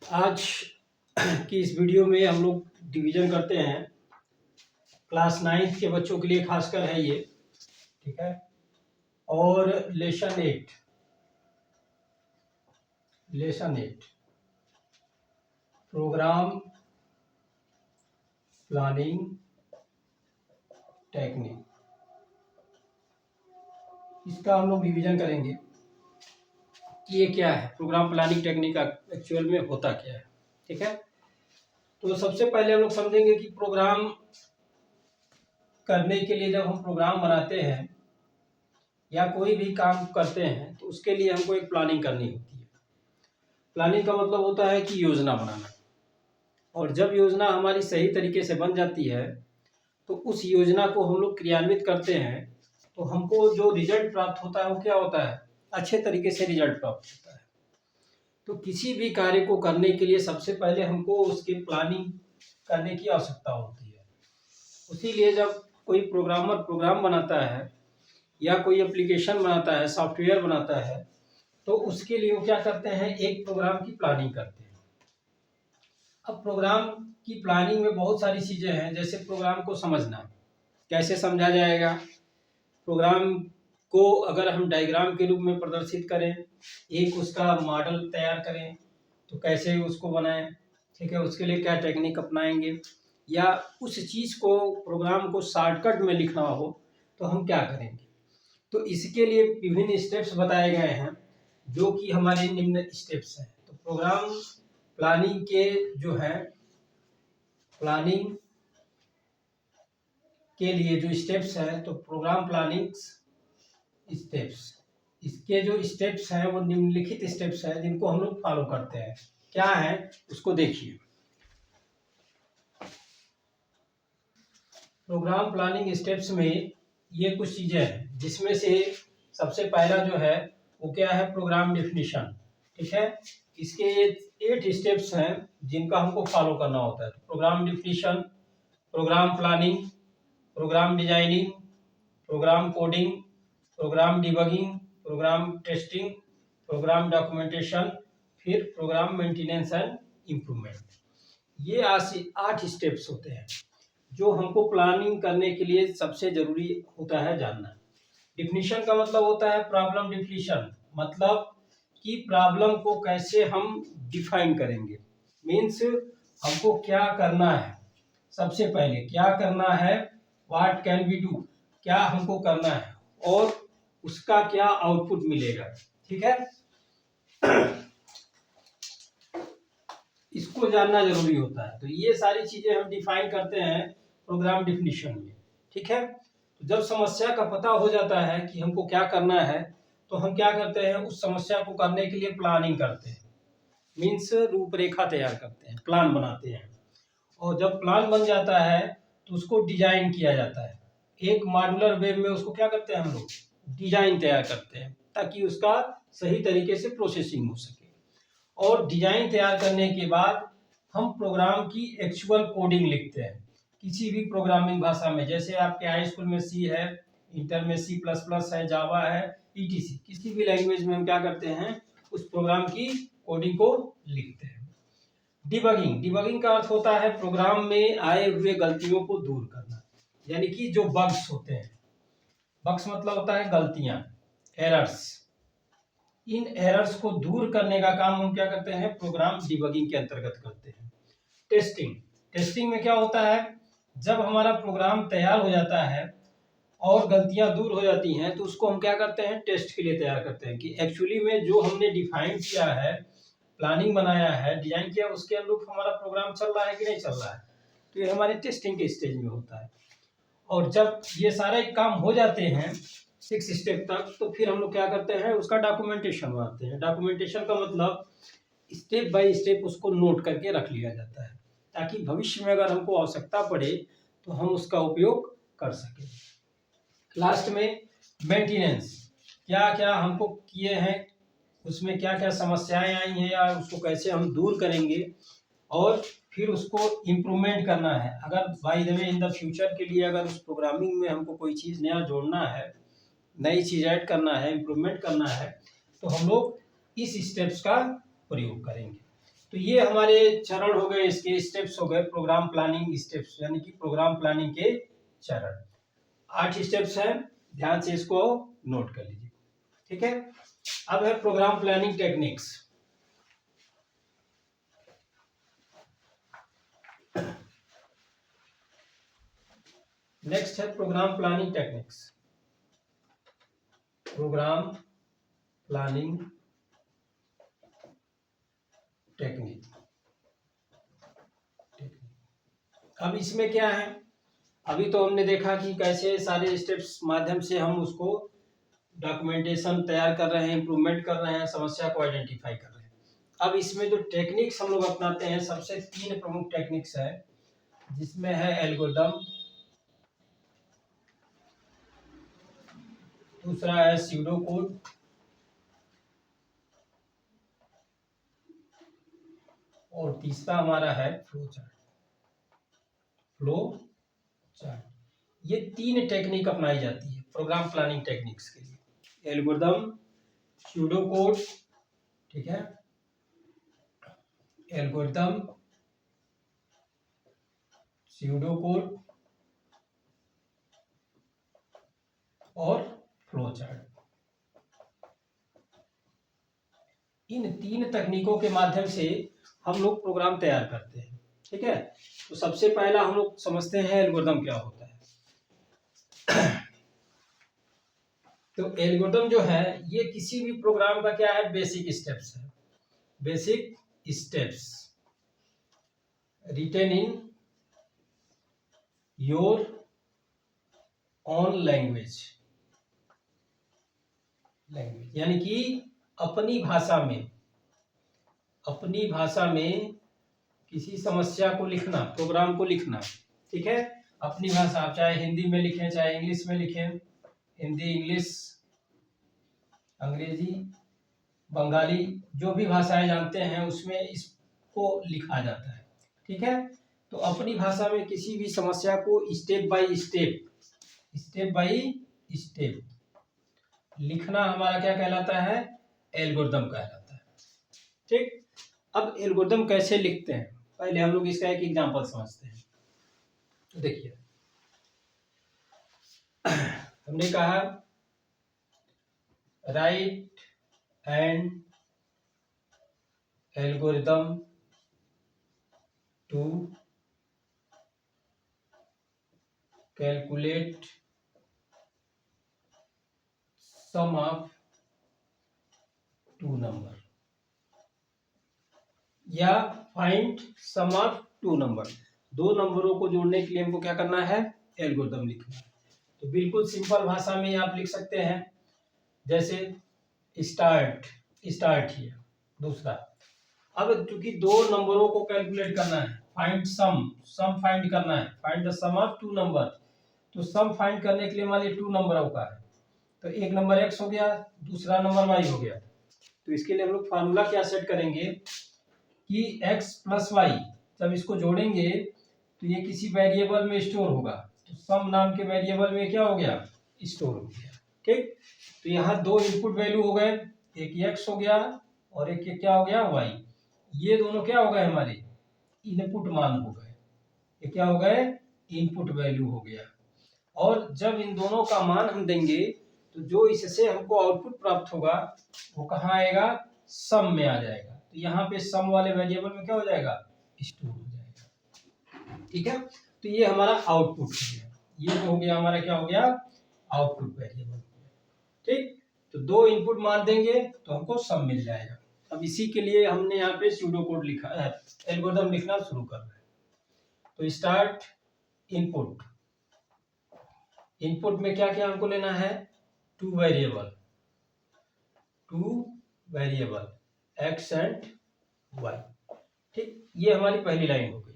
आज की इस वीडियो में हम लोग डिवीजन करते हैं। क्लास 9 के बच्चों के लिए खासकर है ये, ठीक है। और लेसन 8 प्रोग्राम प्लानिंग टेक्निक, इसका हम लोग डिवीजन करेंगे कि ये क्या है, प्रोग्राम प्लानिंग टेक्निक एक्चुअल में होता क्या है, ठीक है। तो सबसे पहले हम लोग समझेंगे कि प्रोग्राम करने के लिए जब हम प्रोग्राम बनाते हैं या कोई भी काम करते हैं तो उसके लिए हमको एक प्लानिंग करनी होती है। प्लानिंग का मतलब होता है कि योजना बनाना, और जब योजना हमारी सही तरीके से बन जाती है तो उस योजना को हम लोग क्रियान्वित करते हैं तो हमको जो रिजल्ट प्राप्त होता है वो क्या होता है, अच्छे तरीके से रिजल्ट प्राप्त होता है। तो किसी भी कार्य को करने के लिए सबसे पहले हमको उसकी प्लानिंग करने की आवश्यकता होती है। इसीलिए जब कोई प्रोग्रामर प्रोग्राम बनाता है या कोई एप्लीकेशन बनाता है, सॉफ्टवेयर बनाता है, तो उसके लिए वो क्या करते हैं, एक प्रोग्राम की प्लानिंग करते हैं। अब प्रोग्राम की प्लानिंग में बहुत सारी चीज़ें हैं, जैसे प्रोग्राम को समझना, कैसे समझा जाएगा। प्रोग्राम को अगर हम डायग्राम के रूप में प्रदर्शित करें, एक उसका मॉडल तैयार करें तो कैसे उसको बनाएं, ठीक है, उसके लिए क्या टेक्निक अपनाएंगे, या उस चीज़ को प्रोग्राम को शॉर्टकट में लिखना हो तो हम क्या करेंगे। तो इसके लिए विभिन्न स्टेप्स बताए गए हैं जो कि हमारे निम्न स्टेप्स हैं। तो प्रोग्राम प्लानिंग के जो है, प्लानिंग के लिए जो स्टेप्स हैं, तो प्रोग्राम प्लानिंग स्टेप्स, इसके जो स्टेप्स हैं वो निम्नलिखित स्टेप्स हैं जिनको हम लोग फॉलो करते हैं। क्या है उसको देखिए। प्रोग्राम प्लानिंग स्टेप्स में ये कुछ चीज़ें हैं, जिसमें से सबसे पहला जो है वो क्या है, प्रोग्राम डेफिनेशन, ठीक है। इसके 8 स्टेप्स हैं जिनका हमको फॉलो करना होता है। तो program definition, program planning, program designing, program coding, program debugging, program testing, program documentation, फिर प्रोग्राम मेंटेनेंस एंड इम्प्रूवमेंट। ये 8 स्टेप्स होते हैं जो हमको प्लानिंग करने के लिए सबसे जरूरी होता है जानना। डिफिनीशन का मतलब होता है प्रॉब्लम डिफिनीशन, मतलब कि प्रॉब्लम को कैसे हम डिफाइन करेंगे। मीन्स हमको क्या करना है, सबसे पहले क्या करना है, व्हाट कैन वी डू, क्या हमको करना है और उसका क्या आउटपुट मिलेगा, ठीक है। इसको जानना जरूरी होता है। तो ये सारी चीजें हम डिफाइन करते हैं प्रोग्राम डिफिनीशन में, ठीक है। तो जब समस्या का पता हो जाता है कि हमको क्या करना है तो हम क्या करते हैं, उस समस्या को करने के लिए प्लानिंग करते हैं। मीन्स रूपरेखा तैयार करते हैं, प्लान बनाते हैं। और जब प्लान बन जाता है तो उसको डिजाइन किया जाता है। एक मॉड्यूलर वे में उसको क्या करते हैं, हम लोग डिजाइन तैयार करते हैं ताकि उसका सही तरीके से प्रोसेसिंग हो सके। और डिजाइन तैयार करने के बाद हम प्रोग्राम की एक्चुअल कोडिंग लिखते हैं किसी भी प्रोग्रामिंग भाषा में। जैसे आपके हाई स्कूल में सी है, इंटर में C++ है, जावा है, ETC, किसी भी लैंग्वेज में हम क्या करते हैं, उस प्रोग्राम की कोडिंग को लिखते हैं। डिबगिंग, डिबगिंग का अर्थ होता है प्रोग्राम में आए हुए गलतियों को दूर करना, यानी कि जो बग्स होते हैं, बग्स मतलब होता है गलतियां, एरर्स। इन एरर्स को दूर करने का काम हम क्या करते हैं, प्रोग्राम डिबगिंग के अंतर्गत करते हैं। टेस्टिंग, टेस्टिंग में क्या होता है, जब हमारा प्रोग्राम तैयार हो जाता है और गलतियां दूर हो जाती हैं तो उसको हम क्या करते हैं, टेस्ट के लिए तैयार करते हैं कि एक्चुअली में जो हमने डिफाइन किया है, प्लानिंग बनाया है, डिजाइन किया, उसके अनुरूप हमारा प्रोग्राम चल रहा है कि नहीं चल रहा है। तो ये हमारे टेस्टिंग के स्टेज में होता है। और जब ये सारे काम हो जाते हैं 6 स्टेप तक, तो फिर हम लोग क्या करते हैं, उसका डॉक्यूमेंटेशन बनाते हैं। डॉक्यूमेंटेशन का मतलब स्टेप बाय स्टेप उसको नोट करके रख लिया जाता है ताकि भविष्य में अगर हमको आवश्यकता पड़े तो हम उसका उपयोग कर सकें। लास्ट में मेंटेनेंस, क्या क्या हमको किए हैं, उसमें क्या क्या समस्याएं आई हैं या उसको कैसे हम दूर करेंगे, और फिर उसको इम्प्रूवमेंट करना है। अगर by the way in the future के लिए अगर उस प्रोग्रामिंग में हमको कोई चीज़ नया जोड़ना है, नई चीज़ ऐड करना है, इम्प्रूवमेंट करना है, तो हम लोग इस स्टेप्स का प्रयोग करेंगे। तो ये हमारे चरण हो गए, इसके स्टेप्स हो गए, प्रोग्राम प्लानिंग स्टेप्स, यानी कि प्रोग्राम प्लानिंग के चरण 8 स्टेप्स हैं, ध्यान से इसको नोट कर लीजिए। ठीक है, अब है प्रोग्राम प्लानिंग टेक्निक्स। नेक्स्ट है program planning techniques. Program planning technique. अब इसमें क्या है, अभी तो हमने देखा कि कैसे सारे स्टेप्स माध्यम से हम उसको डॉक्यूमेंटेशन तैयार कर रहे हैं, इंप्रूवमेंट कर रहे हैं, समस्या को आइडेंटिफाई कर रहे हैं। अब इसमें जो टेक्निक्स हम लोग अपनाते हैं, सबसे 3 प्रमुख टेक्निक्स है, जिसमें है एल्गोरिथम, दूसरा है स्यूडो कोड, और तीसरा हमारा है फ्लो चार्ट। फ्लो चार्ट, ये 3 टेक्निक अपनाई जाती है प्रोग्राम प्लानिंग टेक्निक्स के लिए। एल्गोरिथम, स्यूडो कोड, ठीक है, एल्गोरिथम, स्यूडो कोड और फ्लो चार्ट। इन 3 तकनीकों के माध्यम से हम लोग प्रोग्राम तैयार करते हैं। ठीक है, तो सबसे पहला हम लोग समझते हैं एल्गोरिथम क्या होता है। तो एल्गोरिथम जो है, ये किसी भी प्रोग्राम का क्या है, बेसिक स्टेप्स है। Basic steps written in your own language, यानी कि अपनी भाषा में किसी समस्या को लिखना, प्रोग्राम को लिखना। ठीक है, अपनी भाषा, आप चाहे हिंदी में लिखें, चाहे इंग्लिश में लिखें, हिंदी, इंग्लिश, अंग्रेजी, बंगाली, जो भी भाषाएं जानते हैं उसमें इसको लिखा जाता है। ठीक है, तो अपनी भाषा में किसी भी समस्या को स्टेप बाय स्टेप लिखना हमारा क्या कहलाता है, एल्गोरिथम कहलाता है। ठीक, अब एल्गोरिथम कैसे लिखते हैं, पहले हम लोग इसका एक एग्जांपल समझते हैं। तो देखिए, हमने कहा write and algorithm to calculate sum of 2 number, या फाइंड सम ऑफ 2 नंबर। 2 नंबरों को जोड़ने के लिए हमको क्या करना है, एल्गोरिथम लिखना है। तो बिल्कुल सिंपल भाषा में आप लिख सकते हैं, जैसे स्टार्ट हियर। दूसरा, अब चूंकि 2 नंबरों को कैलकुलेट करना है, फाइंड सम फाइंड करना है, find the sum of 2 number. तो सम फाइंड करने के लिए मान लीजिए 2 नंबरों का है, तो एक नंबर x हो गया, दूसरा नंबर y हो गया। तो इसके लिए हम लोग फार्मूला क्या सेट करेंगे कि x प्लस वाई, जब इसको जोड़ेंगे तो ये किसी वेरिएबल में स्टोर होगा। तो सम नाम के वेरिएबल में क्या हो गया, स्टोर हो गया। ठीक, तो यहाँ 2 इनपुट वैल्यू हो गए, एक x हो गया और एक ये क्या हो गया, y। ये दोनों क्या हो गए, हमारे इनपुट मान हो गए। ये क्या हो गए, इनपुट वैल्यू हो गया। और जब इन दोनों का मान हम देंगे तो जो इससे हमको आउटपुट प्राप्त होगा वो कहाँ आएगा, सम में आ जाएगा। तो यहाँ पे सम वाले वेरिएबल में क्या हो जाएगा, स्टोर हो जाएगा। ठीक है, तो ये हमारा आउटपुट हो गया, ये जो हो गया हमारा क्या हो गया, आउटपुट वेरिएबल। ठीक, तो 2 इनपुट मान देंगे तो हमको सम मिल जाएगा। अब इसी के लिए हमने यहाँ पे सूडो कोड लिखा है, एल्गोरिथम लिखना शुरू कर रहे हैं। तो स्टार्ट इनपुट, इनपुट में क्या क्या हमको लेना है, 2 वेरिएबल x एंड y। ठीक, ये हमारी पहली लाइन हो गई।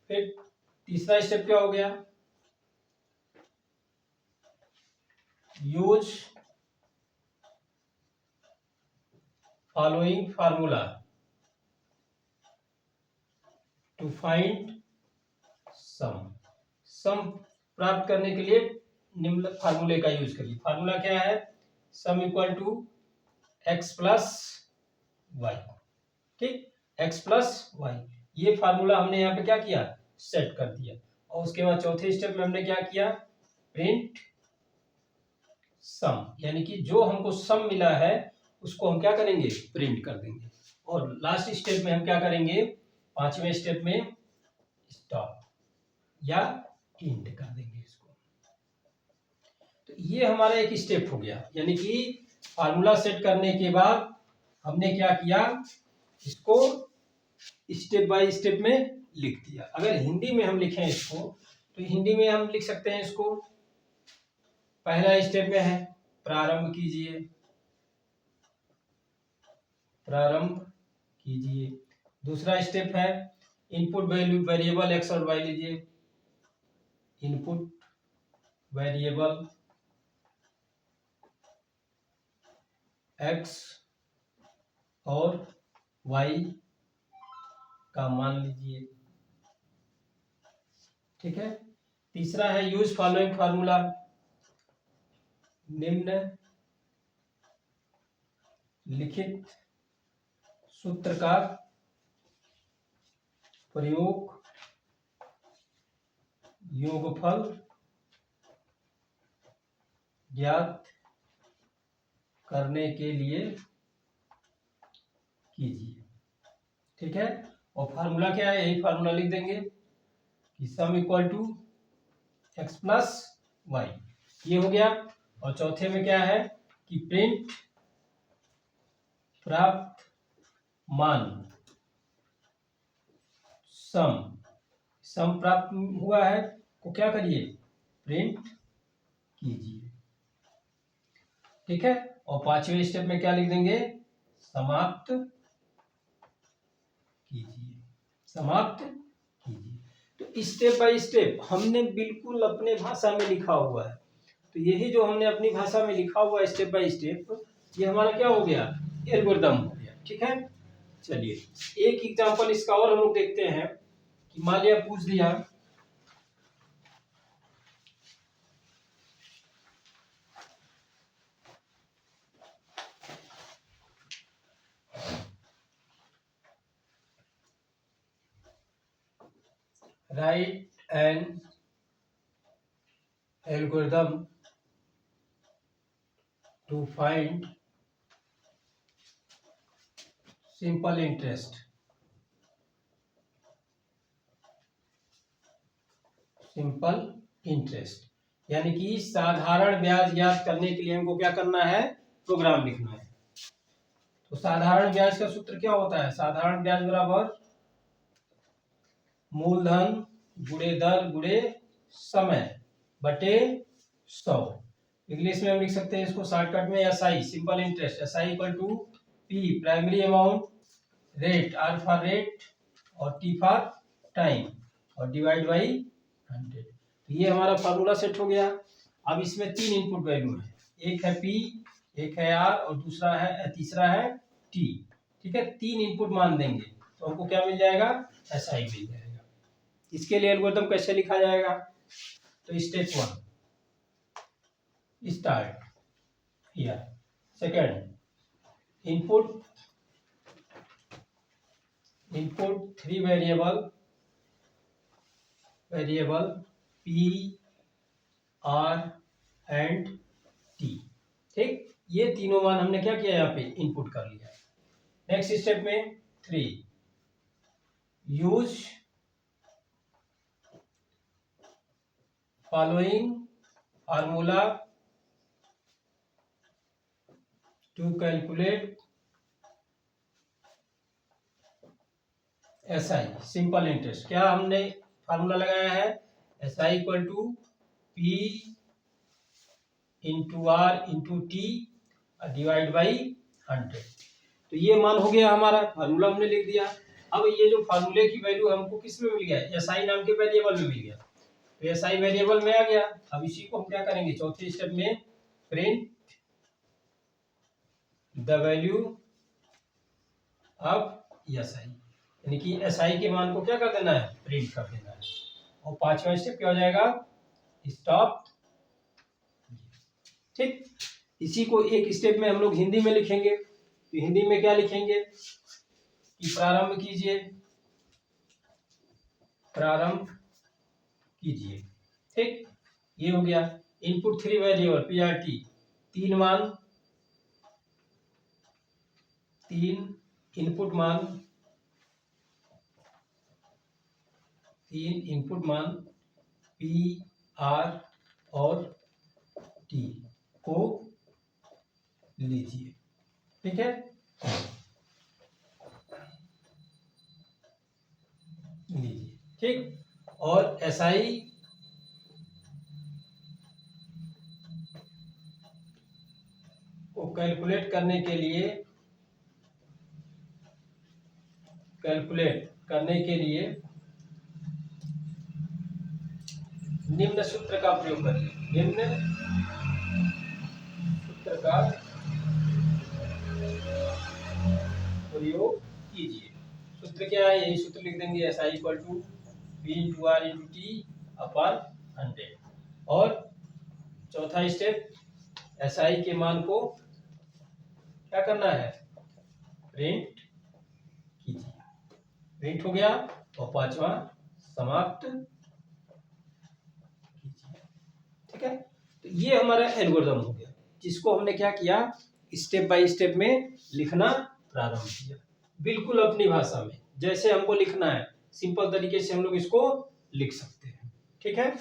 फिर तीसरा स्टेप क्या हो गया, use following formula to find sum प्राप्त करने के लिए निम्न फार्मूले का यूज करिए। फार्मूला क्या है, sum equal to x plus y. ठीक, एक्स प्लस वाई। ये फार्मूला हमने यहाँ पे क्या किया, सेट कर दिया। और उसके बाद चौथे स्टेप में हमने क्या किया, प्रिंट सम, यानी कि जो हमको सम मिला है उसको हम क्या करेंगे, प्रिंट कर देंगे। और लास्ट स्टेप में हम क्या करेंगे, पांचवें स्टेप में स्टॉप या इंड कर देंगे इसको। तो ये हमारा एक स्टेप हो गया, यानी कि फार्मूला सेट करने के बाद हमने क्या किया, इसको स्टेप बाय स्टेप में लिख दिया। अगर हिंदी में हम लिखें इसको, तो हिंदी में हम लिख सकते हैं इसको, पहला स्टेप में है प्रारंभ कीजिए, प्रारंभ कीजिए। दूसरा स्टेप है इनपुट वैल्यू वेरिएबल एक्स और वाई लीजिए, इनपुट वेरिएबल एक्स और वाई का मान लीजिए, ठीक है। तीसरा है यूज फॉलोइंग फार्मूला, निम्न लिखित सूत्र का प्रयोग योगफल ज्ञात करने के लिए कीजिए, ठीक है। और फार्मूला क्या है, यही फार्मूला लिख देंगे कि sum equal to x plus y, ये हो गया। और चौथे में क्या है कि प्रिंट प्राप्त मान, सम प्राप्त हुआ है को क्या करिए, प्रिंट कीजिए, ठीक है। और पांचवें स्टेप में क्या लिख देंगे, समाप्त कीजिए, समाप्त कीजिए। तो स्टेप बाय स्टेप हमने बिल्कुल अपने भाषा में लिखा हुआ है। तो यही जो हमने अपनी भाषा में लिखा हुआ है स्टेप बाय स्टेप, ये हमारा क्या हो गया, एल्गोरिथम हो गया, ठीक है। चलिए एक एग्जांपल इसका और हम लोग देखते हैं कि मान लिया पूछ दिया write an algorithm to find simple interest, simple interest, यानी कि साधारण ब्याज ज्ञात करने के लिए हमको क्या करना है, प्रोग्राम लिखना है। तो साधारण ब्याज का सूत्र क्या होता है, साधारण ब्याज बराबर मूलधन गुणे दर गुणे समय बटे 100। इंग्लिश में हम लिख सकते हैं इसको शॉर्टकट में SI, simple interest, SI equal to P primary amount, rate R for rate और टी फॉर टाइम, और डिवाइड बाई 100। ये हमारा फार्मूला सेट हो गया। अब इसमें तीन इनपुट वैल्यू है, एक है पी, एक है आर और दूसरा है, तीसरा है टी, ठीक है। तीन इनपुट मान देंगे तो हमको क्या मिल जाएगा, एसआई मिल जाएगा। इसके लिए एल्गोरिथम कैसे लिखा जाएगा, तो step 1 start here, second input 3 variable P R and T, ठीक। ये तीनों मान हमने क्या किया, यहाँ पे इनपुट कर लिया। नेक्स्ट स्टेप में 3 use following formula to calculate SI simple interest. क्या हमने फार्मूला लगाया है, SI equal to P into R into T divide by 100। तो ये मान हो गया हमारा, फार्मूला हमने लिख दिया। अब ये जो फार्मूले की वैल्यू हमको किस में मिल गया, एसआई नाम के वेरिएबल में मिल गया, तो एसआई वेरिएबल में आ गया। अब इसी को हम क्या करेंगे, चौथे स्टेप में print the value of SI, यानी कि एसआई के मान को क्या कर देना है, प्रिंट कर देना है। और पांचवा स्टेप क्या हो जाएगा, स्टॉप, ठीक। इसी को एक स्टेप में हम लोग हिंदी में लिखेंगे। तो हिंदी में क्या लिखेंगे, कि प्रारंभ कीजिए, प्रारंभ कीजिए। ठीक, ये हो गया। इनपुट 3 वेरिएबल पीआरटी, 3 मान, 3 इनपुट मान, 3 इनपुट मान पी आर और टी को लीजिए। ठीक है, लीजिए। ठीक, और एसआई को कैलकुलेट करने के लिए, निम्न सूत्र का प्रयोग करिए, निम्न सूत्र का प्रयोग कीजिए। सूत्र क्या है, यही सूत्र लिख देंगे, S I equal to P into R into T upon 100। और चौथा स्टेप, एस आई के मान को क्या करना है, प्रिंट कीजिए। प्रिंट हो गया। और पांचवा, समाप्त कीजिए। ठीक है, तो ये हमारा एल्गोरिथम हो गया, जिसको हमने क्या किया, स्टेप बाय स्टेप में लिखना प्रारंभ किया, बिल्कुल अपनी भाषा में, जैसे हमको लिखना है सिंपल तरीके से हम लोग इसको लिख सकते हैं। ठीक है।